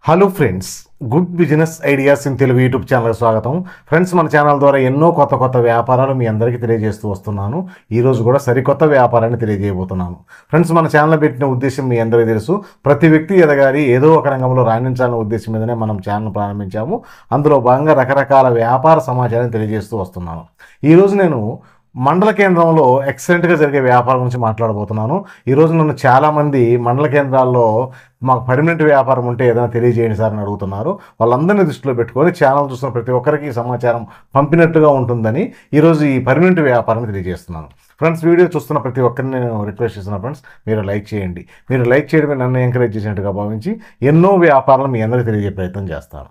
Hello friends, good business ideas in Telugu YouTube ఛానల్కి స్వాగతం. Friends, మన ఛానల్ ద్వారా ఎన్నో కొత్త వ్యాపారాలు మీ అందరికీ తెలియజేస్తూ వస్తున్నాను. ఈరోజు కూడా సరికొత్త వ్యాపారాన్ని తెలియజేయబోతున్నాను. ఫ్రెండ్స్, మన ఛానల్ పెట్టిన ఉద్దేశం మీ అందరికీ తెలుసు. ప్రతి వ్యక్తి ఎదగాలి, ఏదో ఒక రంగంలో రాణించాలనే ఉద్దేశం మీదనే మనం ఛానల్ ప్రారంభించాము. అందులో భాగంగా రకరకాల వ్యాపార సమాచారాన్ని తెలియజేస్తూ వస్తున్నాను. ఈరోజు నేను మండల కేంద్రంలో ఎక్సలెంట్గా జరిగే వ్యాపారం గురించి మాట్లాడబోతున్నాను. ఈరోజు నన్ను చాలామంది మండల కేంద్రాల్లో మాకు పర్మనెంట్ వ్యాపారం ఉంటే ఏదైనా తెలియజేయండి సార్ అని అడుగుతున్నారు. వాళ్ళందరినీ దృష్టిలో పెట్టుకొని ఛానల్ చూసిన ప్రతి ఒక్కరికి సమాచారం పంపినట్టుగా ఉంటుందని ఈరోజు ఈ పర్మనెంట్ వ్యాపారాన్ని తెలియజేస్తున్నాను. ఫ్రెండ్స్, వీడియో చూస్తున్న ప్రతి ఒక్కరిని నేను రిక్వెస్ట్ చేస్తున్నాను. ఫ్రెండ్స్, మీరు లైక్ చేయండి. మీరు లైక్ చేయడమే నన్ను ఎంకరేజ్ చేసినట్టుగా భావించి ఎన్నో వ్యాపారాలు మీ అందరికీ తెలియజే ప్రయత్నం చేస్తాను.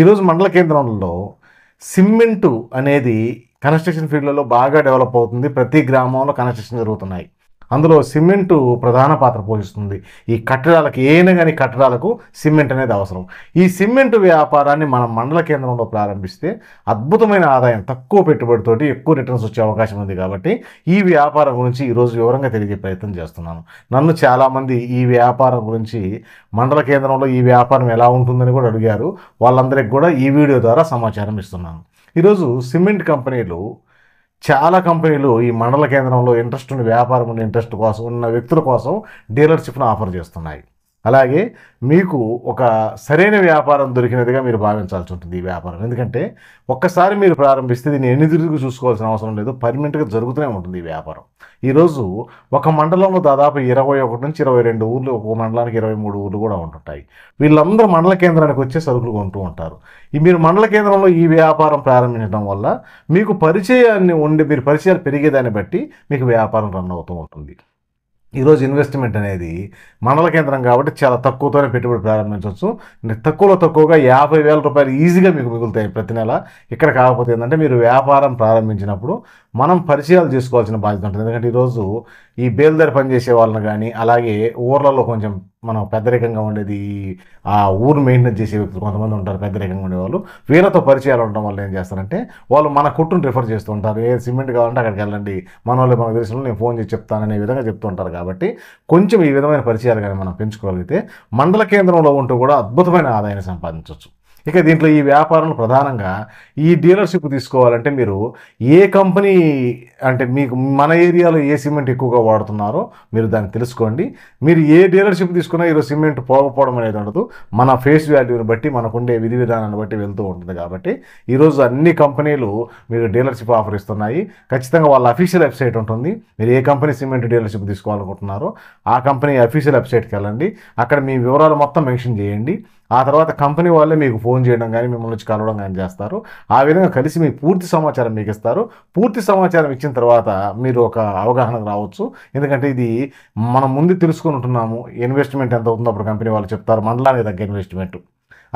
ఈరోజు మండల కేంద్రంలో సిమెంటు అనేది కన్స్ట్రక్షన్ ఫీల్డ్లలో బాగా డెవలప్ అవుతుంది. ప్రతి గ్రామంలో కన్స్ట్రక్షన్ జరుగుతున్నాయి. అందులో సిమెంటు ప్రధాన పాత్ర పోషిస్తుంది. ఈ కట్టడాలకు ఏమైనా కానీ కట్టడాలకు సిమెంట్ అనేది అవసరం. ఈ సిమెంటు వ్యాపారాన్ని మనం మండల కేంద్రంలో ప్రారంభిస్తే అద్భుతమైన ఆదాయం, తక్కువ పెట్టుబడితోటి ఎక్కువ రిటర్న్స్ వచ్చే అవకాశం ఉంది. కాబట్టి ఈ వ్యాపారం గురించి ఈరోజు వివరంగా తెలియజే ప్రయత్నం చేస్తున్నాను. నన్ను చాలామంది ఈ వ్యాపారం గురించి మండల కేంద్రంలో ఈ వ్యాపారం ఎలా ఉంటుందని కూడా అడిగారు. వాళ్ళందరికీ కూడా ఈ వీడియో ద్వారా సమాచారం ఇస్తున్నాను. ఈరోజు సిమెంట్ కంపెనీలు, చాలా కంపెనీలు ఈ మండల కేంద్రంలో ఇంట్రెస్ట్ ఉన్న వ్యాపారం ఉన్న ఇంట్రెస్ట్ కోసం ఉన్న వ్యక్తుల కోసం డీలర్షిప్ను ఆఫర్ చేస్తున్నాయి. అలాగే మీకు ఒక సరైన వ్యాపారం దొరికినదిగా మీరు భావించాల్సి ఉంటుంది ఈ వ్యాపారం. ఎందుకంటే ఒక్కసారి మీరు ప్రారంభిస్తే దీన్ని ఎన్ని తిరిగి చూసుకోవాల్సిన అవసరం లేదు, పర్మనెంట్గా జరుగుతూనే ఉంటుంది ఈ వ్యాపారం. ఈరోజు ఒక మండలంలో దాదాపు 21 నుంచి 22 ఊర్లు, ఒక మండలానికి 23 ఊర్లు కూడా ఉంటుంటాయి. వీళ్ళందరూ మండల కేంద్రానికి వచ్చే సరుకులు కొంటూ ఉంటారు. మీరు మండల కేంద్రంలో ఈ వ్యాపారం ప్రారంభించడం వల్ల మీకు పరిచయాన్ని ఉండి, మీరు పరిచయాలు పెరిగేదాన్ని బట్టి మీకు వ్యాపారం రన్ అవుతూ ఉంటుంది. ఈరోజు ఇన్వెస్ట్మెంట్ అనేది మండల కేంద్రం కాబట్టి చాలా తక్కువతోనే పెట్టుబడి ప్రారంభించవచ్చు. తక్కువగా 50,000 రూపాయలు ఈజీగా మీకు మిగులుతాయి ప్రతి నెల. ఇక్కడ కాకపోతే ఏంటంటే మీరు వ్యాపారం ప్రారంభించినప్పుడు మనం పరిచయాలు చేసుకోవాల్సిన బాధ్యత ఉంటుంది. ఎందుకంటే ఈరోజు ఈ బేల్దారి పనిచేసే వాళ్ళని కానీ, అలాగే ఊర్లలో కొంచెం మనం పెద్దరికంగా ఉండేది, ఆ ఊరు మెయింటెనెన్స్ చేసే వ్యక్తులు కొంతమంది ఉంటారు పెద్దరికంగా ఉండేవాళ్ళు. వీళ్ళతో పరిచయాలు ఉండడం వల్ల ఏం చేస్తారంటే వాళ్ళు మన కొట్టును రిఫర్ చేస్తూ ఉంటారు. ఏ సిమెంట్ కావాలంటే అక్కడికి వెళ్ళండి, మన వాళ్ళు మనకు తెలిసిన నేను ఫోన్ చేసి చెప్తాననే విధంగా చెప్తూ ఉంటారు. కాబట్టి కొంచెం ఈ విధమైన పరిచయాలు కానీ మనం పెంచుకోగలిగితే మండల కేంద్రంలో ఉంటూ కూడా అద్భుతమైన ఆదాయాన్ని సంపాదించవచ్చు. ఇక దీంట్లో ఈ వ్యాపారంలో ప్రధానంగా ఈ డీలర్షిప్ తీసుకోవాలంటే మీరు ఏ కంపెనీ, అంటే మీకు మన ఏరియాలో ఏ సిమెంట్ ఎక్కువగా వాడుతున్నారో మీరు దాన్ని తెలుసుకోండి. మీరు ఏ డీలర్షిప్ తీసుకున్నా ఈరోజు సిమెంట్ పోకపోవడం అనేది ఉండదు. మన ఫేస్ వాల్యూని బట్టి, మనకుండే విధి విధానాన్ని బట్టి వెళ్తూ ఉంటుంది. కాబట్టి ఈరోజు అన్ని కంపెనీలు మీకు డీలర్షిప్ ఆఫర్ ఇస్తున్నాయి. ఖచ్చితంగా వాళ్ళ అఫీషియల్ వెబ్సైట్ ఉంటుంది. మీరు ఏ కంపెనీ సిమెంట్ డీలర్షిప్ తీసుకోవాలనుకుంటున్నారో ఆ కంపెనీ అఫీషియల్ వెబ్సైట్కి వెళ్ళండి. అక్కడ మీ వివరాలు మొత్తం మెన్షన్ చేయండి. ఆ తర్వాత కంపెనీ వాళ్ళే మీకు ఫోన్ చేయడం కానీ, మిమ్మల్ని వచ్చి కలవడం కానీ చేస్తారు. ఆ విధంగా కలిసి మీ పూర్తి సమాచారం మీకు ఇస్తారు. పూర్తి సమాచారం ఇచ్చిన తర్వాత మీరు ఒక అవగాహనకు రావచ్చు. ఎందుకంటే ఇది మనం ముందు తెలుసుకుని ఉంటున్నాము. ఇన్వెస్ట్మెంట్ ఎంత అవుతుందో అప్పుడు కంపెనీ వాళ్ళు చెప్తారు, మండలానికి తగ్గ ఇన్వెస్ట్మెంట్.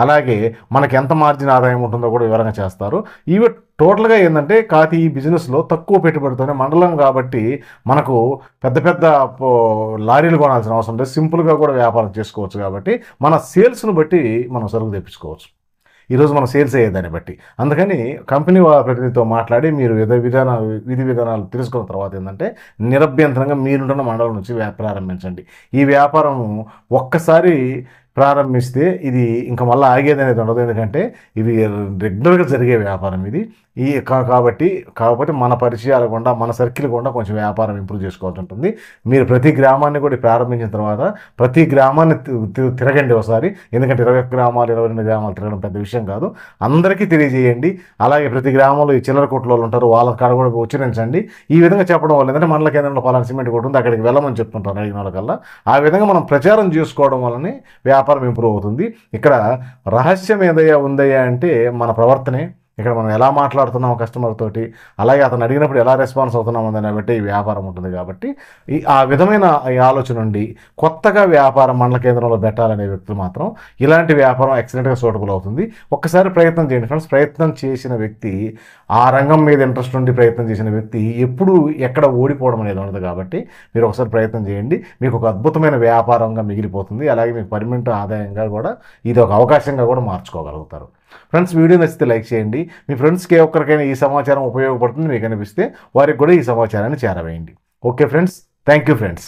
అలాగే మనకి ఎంత మార్జిన్ ఆదాయం ఉంటుందో కూడా వివరంగా చేస్తారు. ఇవి టోటల్గా ఏంటంటే ఈ బిజినెస్లో తక్కువ పెట్టుబడితోనే, మండలం కాబట్టి మనకు పెద్ద లారీలు కొనాల్సిన అవసరం లేదు. సింపుల్గా కూడా వ్యాపారం చేసుకోవచ్చు. కాబట్టి మన సేల్స్ను బట్టి మనం సరుకు తెప్పించుకోవచ్చు ఈరోజు మనం సేల్స్ అయ్యేదాన్ని బట్టి. అందుకని కంపెనీ ప్రతినిధితో మాట్లాడి మీరు విధి విధానాలు తెలుసుకున్న తర్వాత ఏంటంటే నిరభ్యంతరంగా మీరుంటున్న మండలం నుంచి ప్రారంభించండి. ఈ వ్యాపారం ఒక్కసారి ప్రారంభిస్తే ఇది ఇంకా మళ్ళీ ఆగేది అనేది ఉండదు. ఎందుకంటే ఇవి రెగ్యులర్గా జరిగే వ్యాపారం ఇది. కాకపోతే మన పరిచయాలు కూడా, మన సర్కిల్ కూడా కొంచెం వ్యాపారం ఇంప్రూవ్ చేసుకోవాల్సి ఉంటుంది. మీరు ప్రతి గ్రామాన్ని కూడా ప్రారంభించిన తర్వాత ప్రతి గ్రామాన్ని తిరగండి ఒకసారి. ఎందుకంటే 21 గ్రామాలు 22 గ్రామాలు తిరగడం పెద్ద విషయం కాదు. అందరికీ తెలియజేయండి. అలాగే ప్రతి గ్రామంలో ఈ చిల్లర కొట్లు ఉంటారు, వాళ్ళ కాడ కూడా ఉచ్చరించండి. ఈ విధంగా చెప్పడం వల్ల ఏంటంటే మండల కేంద్రంలో పలానా సిమెంట్ కొట్టు ఉంది, అక్కడికి వెళ్ళమని చెప్తుంటారు అడిగిన వాళ్ళకల్లా. ఆ విధంగా మనం ప్రచారం చేసుకోవడం వల్లనే వ్యాపారం ఇంప్రూవ్ అవుతుంది. ఇక్కడ రహస్యం ఏదయ్యా ఉందయ్యా అంటే మన ప్రవర్తనే. ఇక్కడ మనం ఎలా మాట్లాడుతున్నాం కస్టమర్ తోటి, అలాగే అతను అడిగినప్పుడు ఎలా రెస్పాన్స్ అవుతున్నాం అని బట్టి ఈ వ్యాపారం ఉంటుంది. కాబట్టి ఆ విధమైన ఈ ఆలోచన నుండి కొత్తగా వ్యాపారం మండల కేంద్రంలో పెట్టాలనే వ్యక్తులు మాత్రం ఇలాంటి వ్యాపారం ఎక్సలెంట్గా సూటబుల్ అవుతుంది. ఒక్కసారి ప్రయత్నం చేయండి ఫ్రెండ్స్. ప్రయత్నం చేసిన వ్యక్తి, ఆ రంగం మీద ఇంట్రెస్ట్ ఉండి ప్రయత్నం చేసిన వ్యక్తి ఎప్పుడు ఎక్కడ ఓడిపోవడం అనేది ఉండదు. కాబట్టి మీరు ఒకసారి ప్రయత్నం చేయండి. మీకు ఒక అద్భుతమైన వ్యాపారంగా మిగిలిపోతుంది. అలాగే మీకు పర్మనెంట్ ఆదాయంగా కూడా ఇది ఒక అవకాశంగా కూడా మార్చుకోగలుగుతారు. ఫ్రెండ్స్, వీడియో నచ్చితే లైక్ చేయండి. మీ ఫ్రెండ్స్కి ఏ ఒక్కరికైనా ఈ సమాచారం ఉపయోగపడుతుంది మీకు అనిపిస్తే వారికి కూడా ఈ సమాచారాన్ని చేరవేయండి. Okay friends, thank you friends.